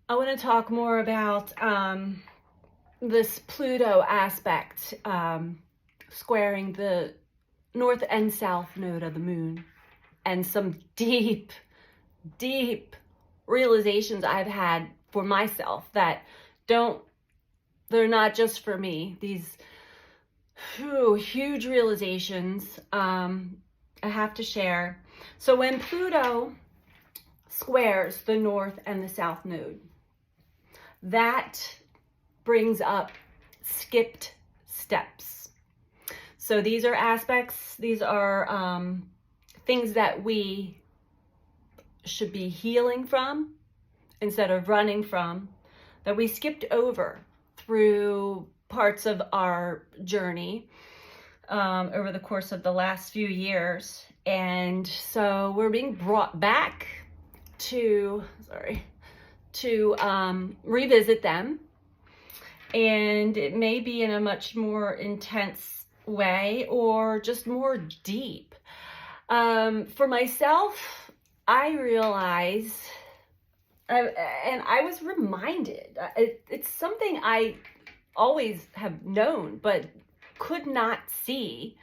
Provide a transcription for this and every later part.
I want to talk more about this Pluto aspect, squaring the north and south node of the moon, and some deep, deep realizations I've had for myself that they're not just for me. These huge realizations I have to share. So when Pluto squares the north and the south node, that brings up skipped steps. So these are aspects, these are things that we should be healing from instead of running from, that we skipped over through parts of our journey over the course of the last few years. And so we're being brought back to revisit them, and it may be in a much more intense way or just more deep. For myself, I realize, and I was reminded, it's something I always have known, but could not see,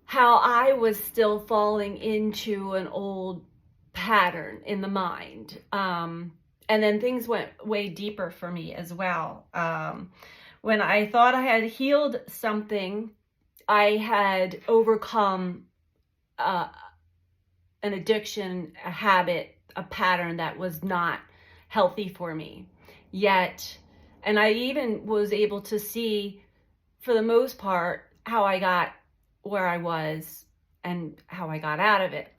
how I was still falling into an old pattern in the mind. And then things went way deeper for me as well. When I thought I had healed something, I had overcome an addiction, a habit, a pattern that was not healthy for me. Yet, and I even was able to see, for the most part, how I got where I was and how I got out of it.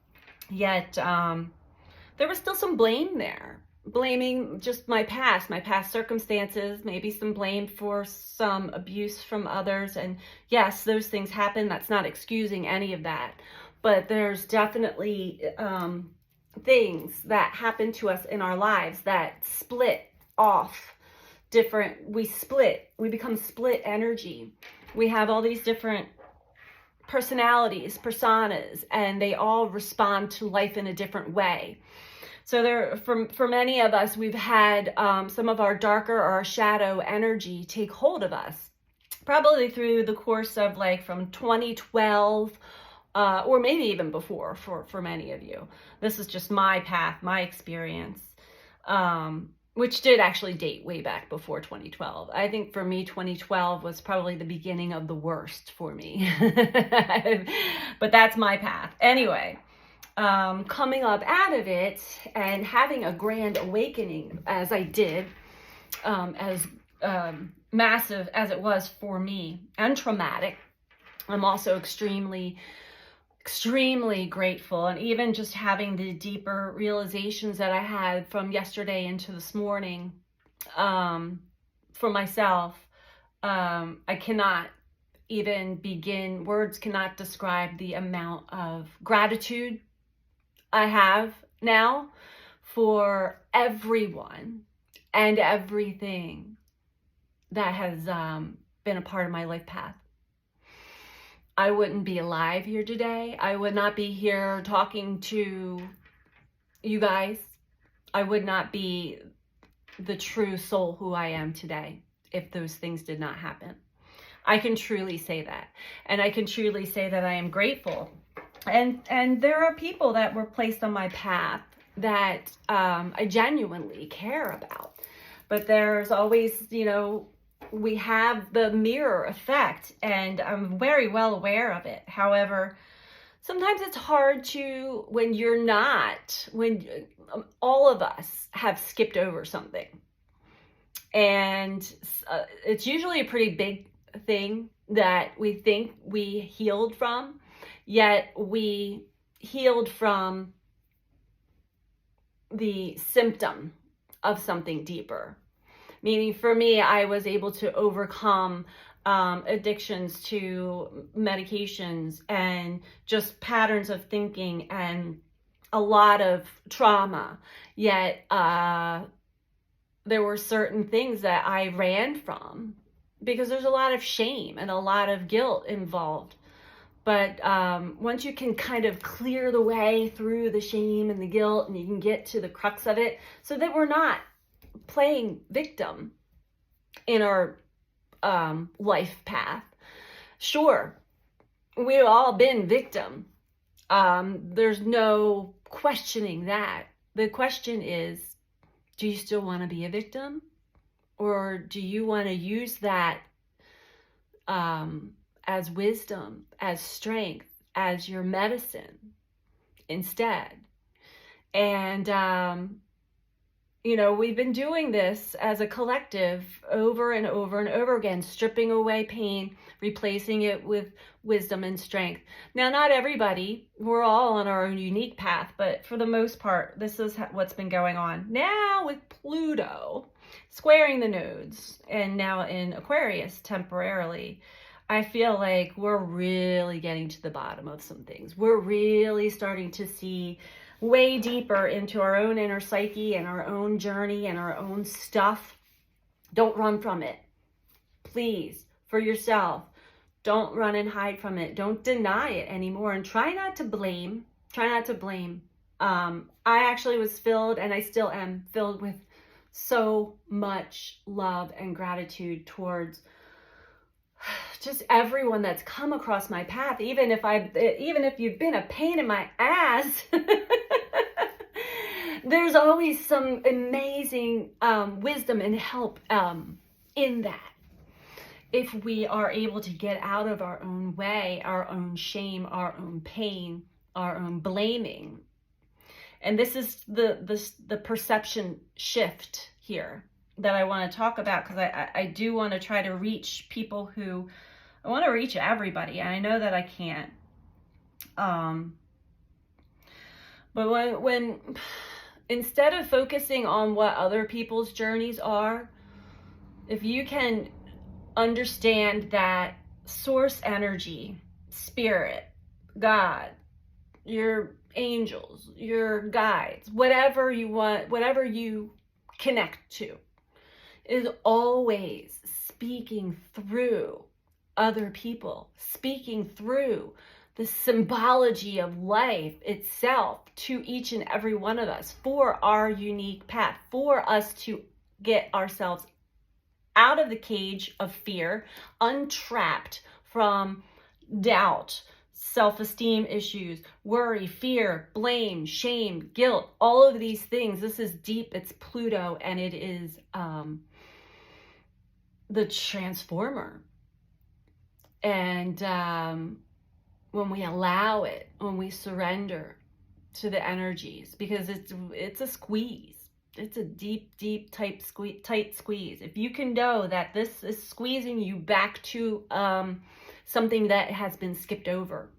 Yet, there was still some blame there. Blaming just my past circumstances, maybe some blame for some abuse from others. And yes, those things happen. That's not excusing any of that. But there's definitely things that happen to us in our lives that split off we become split energy. We have all these different personalities, personas, and they all respond to life in a different way. So for many of us, we've had some of our darker or our shadow energy take hold of us, probably through the course of from 2012, or maybe even before for many of you. This is just my path, my experience, which did actually date way back before 2012. I think for me, 2012 was probably the beginning of the worst for me. But that's my path. Anyway, coming up out of it and having a grand awakening as I did, as massive as it was for me and traumatic, I'm also extremely grateful. And even just having the deeper realizations that I had from yesterday into this morning, for myself, I cannot even begin, words cannot describe the amount of gratitude I have now for everyone and everything that has been a part of my life path. I wouldn't be alive here today. I would not be here talking to you guys. I would not be the true soul who I am today if those things did not happen. I can truly say that. And I can truly say that I am grateful. And there are people that were placed on my path that I genuinely care about. But there's always, we have the mirror effect, and I'm very well aware of it. However, sometimes it's hard to, when all of us have skipped over something. And it's usually a pretty big thing that we think we healed from, yet we healed from the symptom of something deeper. Meaning for me, I was able to overcome addictions to medications and just patterns of thinking and a lot of trauma. Yet there were certain things that I ran from because there's a lot of shame and a lot of guilt involved. But once you can kind of clear the way through the shame and the guilt, and you can get to the crux of it, so that we're not playing victim in our life path. Sure, we've all been victim. There's no questioning that. The question is, do you still want to be a victim? Or do you want to use that as wisdom, as strength, as your medicine instead? And, we've been doing this as a collective over and over and over again, stripping away pain, replacing it with wisdom and strength. Now, not everybody, we're all on our own unique path, but for the most part, this is what's been going on. Now with Pluto squaring the nodes and now in Aquarius temporarily, I feel like we're really getting to the bottom of some things. We're really starting to see way deeper into our own inner psyche and our own journey and our own stuff. Don't run from it. Please, for yourself, don't run and hide from it. Don't deny it anymore, and try not to blame. Try not to blame. I actually was filled, and I still am filled with so much love and gratitude towards just everyone that's come across my path, even if you've been a pain in my ass. There's always some amazing wisdom and help in that. If we are able to get out of our own way, our own shame, our own pain, our own blaming. And this is the perception shift here that I want to talk about, because I do want to try to reach people who, I want to reach everybody, and I know that I can't. But when instead of focusing on what other people's journeys are, if you can understand that source energy, spirit, God, your angels, your guides, whatever you want, whatever you connect to, is always speaking through other people, speaking through the symbology of life itself to each and every one of us for our unique path, for us to get ourselves out of the cage of fear, untrapped from doubt, self-esteem issues, worry, fear, blame, shame, guilt, all of these things. This is deep. It's Pluto, and it is the transformer. And when we allow it, when we surrender to the energies, because it's a squeeze. It's a deep, tight squeeze. If you can know that this is squeezing you back to something that has been skipped over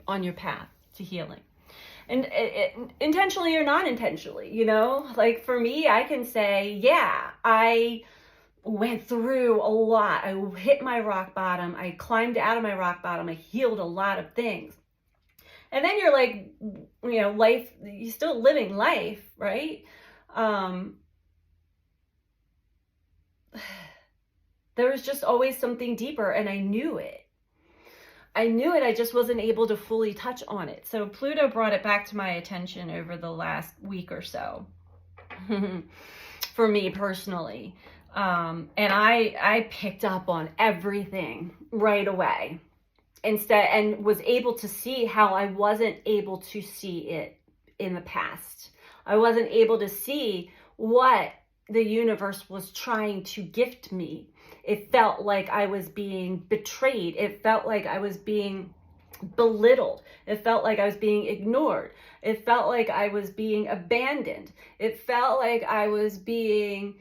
on your path to healing. And intentionally or not intentionally, like for me, I can say, yeah, I went through a lot. I hit my rock bottom. I climbed out of my rock bottom. I healed a lot of things. And then you're like, life, you're still living life, right? There was just always something deeper, and I knew it. I just wasn't able to fully touch on it. So Pluto brought it back to my attention over the last week or so, for me personally. And I picked up on everything right away and was able to see how I wasn't able to see it in the past. I wasn't able to see what the universe was trying to gift me. It felt like I was being betrayed. It felt like I was being belittled. It felt like I was being ignored. It felt like I was being abandoned. It felt like I was being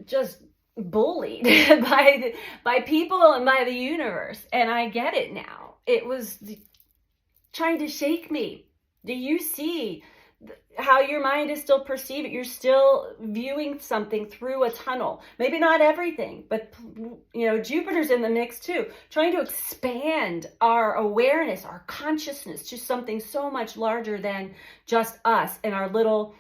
just bullied by people and by the universe. And I get it now. It was trying to shake me. Do you see how your mind is still perceiving? You're still viewing something through a tunnel. Maybe not everything, but Jupiter's in the mix too, trying to expand our awareness, our consciousness to something so much larger than just us and our little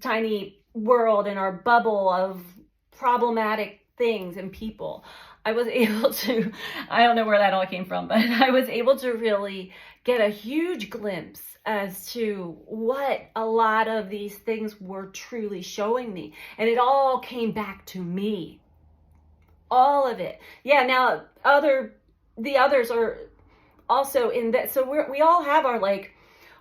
tiny world and our bubble of problematic things and people. I was able to, I don't know where that all came from, but I was able to really get a huge glimpse as to what a lot of these things were truly showing me. And it all came back to me. All of it. Yeah, now the others are also in that. So we all have our life,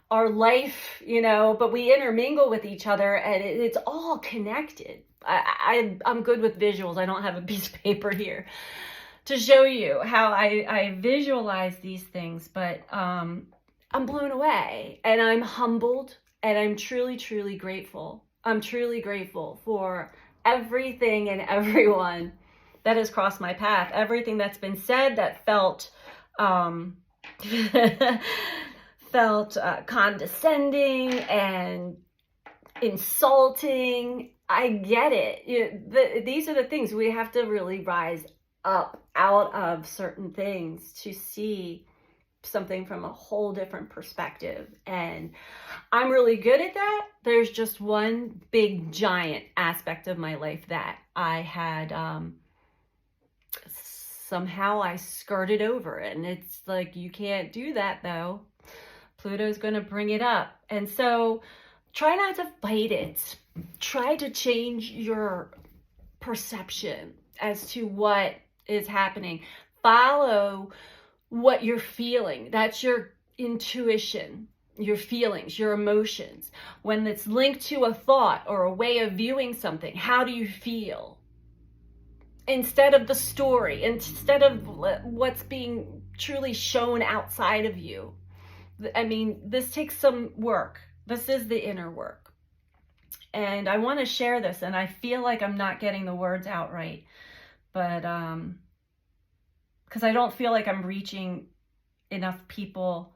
but we intermingle with each other, and it's all connected. I'm good with visuals. I don't have a piece of paper here to show you how I visualize these things, but I'm blown away, and I'm humbled, and I'm truly, truly grateful. I'm truly grateful for everything and everyone that has crossed my path, everything that's been said that felt condescending and insulting. I get it. These are the things we have to really rise up out of certain things to see something from a whole different perspective. And I'm really good at that. There's just one big giant aspect of my life that I had somehow I skirted over, and it's like, you can't do that though. Pluto's going to bring it up. And so try not to fight it. Try to change your perception as to what is happening. Follow what you're feeling. That's your intuition, your feelings, your emotions. When it's linked to a thought or a way of viewing something, how do you feel? Instead of the story, instead of what's being truly shown outside of you. I mean, this takes some work. This is the inner work. And I want to share this, and I feel like I'm not getting the words out right, but because I don't feel like I'm reaching enough people.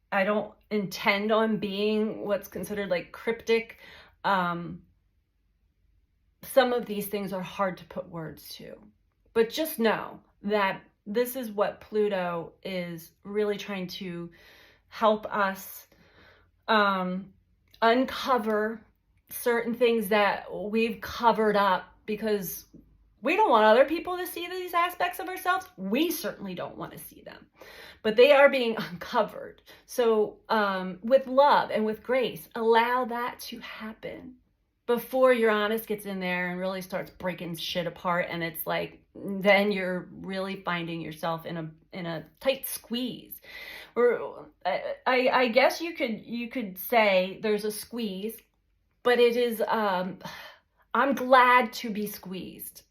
I don't intend on being what's considered like cryptic. Some of these things are hard to put words to, but just know that this is what Pluto is really trying to help us uncover certain things that we've covered up, because we don't want other people to see these aspects of ourselves. We certainly don't want to see them, but they are being uncovered. So with love and with grace, allow that to happen before Uranus gets in there and really starts breaking shit apart. And it's like, then you're really finding yourself in a tight squeeze. Or I guess you could say there's a squeeze, but it is, I'm glad to be squeezed.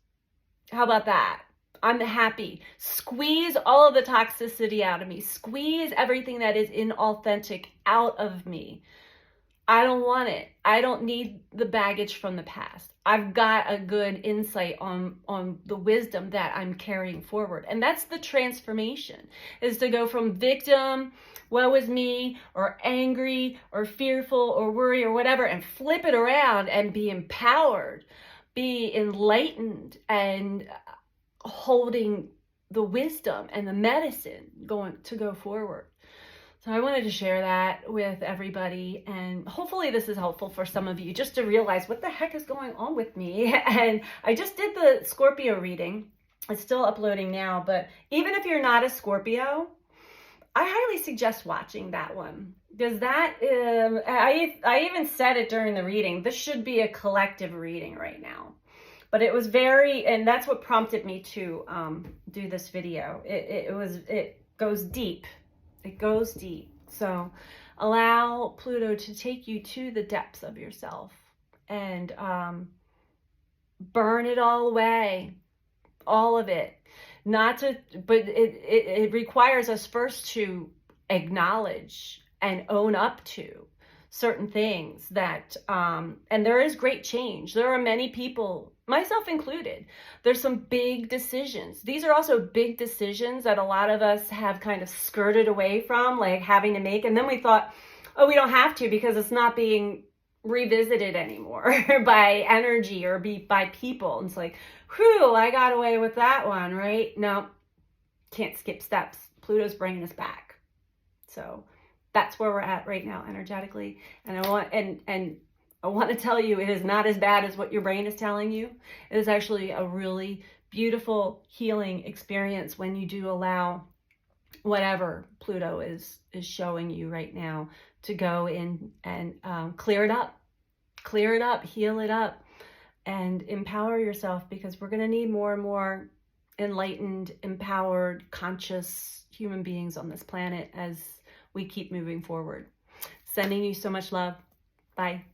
How about that? I'm happy. Squeeze all of the toxicity out of me. Squeeze everything that is inauthentic out of me. I don't want it. I don't need the baggage from the past. I've got a good insight on the wisdom that I'm carrying forward. And that's the transformation, is to go from victim, woe is me, or angry, or fearful, or worry, or whatever, and flip it around and be empowered, be enlightened, and holding the wisdom and the medicine to go forward. So I wanted to share that with everybody, and hopefully this is helpful for some of you just to realize what the heck is going on with me. And I just did the Scorpio reading. It's still uploading now, but even if you're not a Scorpio, I highly suggest watching that one, because that I even said it during the reading. This should be a collective reading right now. But it was and that's what prompted me to do this video. It goes deep. It goes deep. So allow Pluto to take you to the depths of yourself and burn it all away, all of it. But it requires us first to acknowledge and own up to certain things that, and there is great change. There are many people, myself included, there's some big decisions. These are also big decisions that a lot of us have kind of skirted away from, like having to make. And then we thought, oh, we don't have to because it's not being revisited anymore by energy or by people. And it's like, whew, I got away with that one, right? No, can't skip steps. Pluto's bringing us back. So that's where we're at right now energetically. And I want to tell you, it is not as bad as what your brain is telling you. It is actually a really beautiful healing experience when you do allow whatever Pluto is showing you right now, to go in and clear it up, heal it up, and empower yourself, because we're going to need more and more enlightened, empowered, conscious human beings on this planet as we keep moving forward. Sending you so much love. Bye.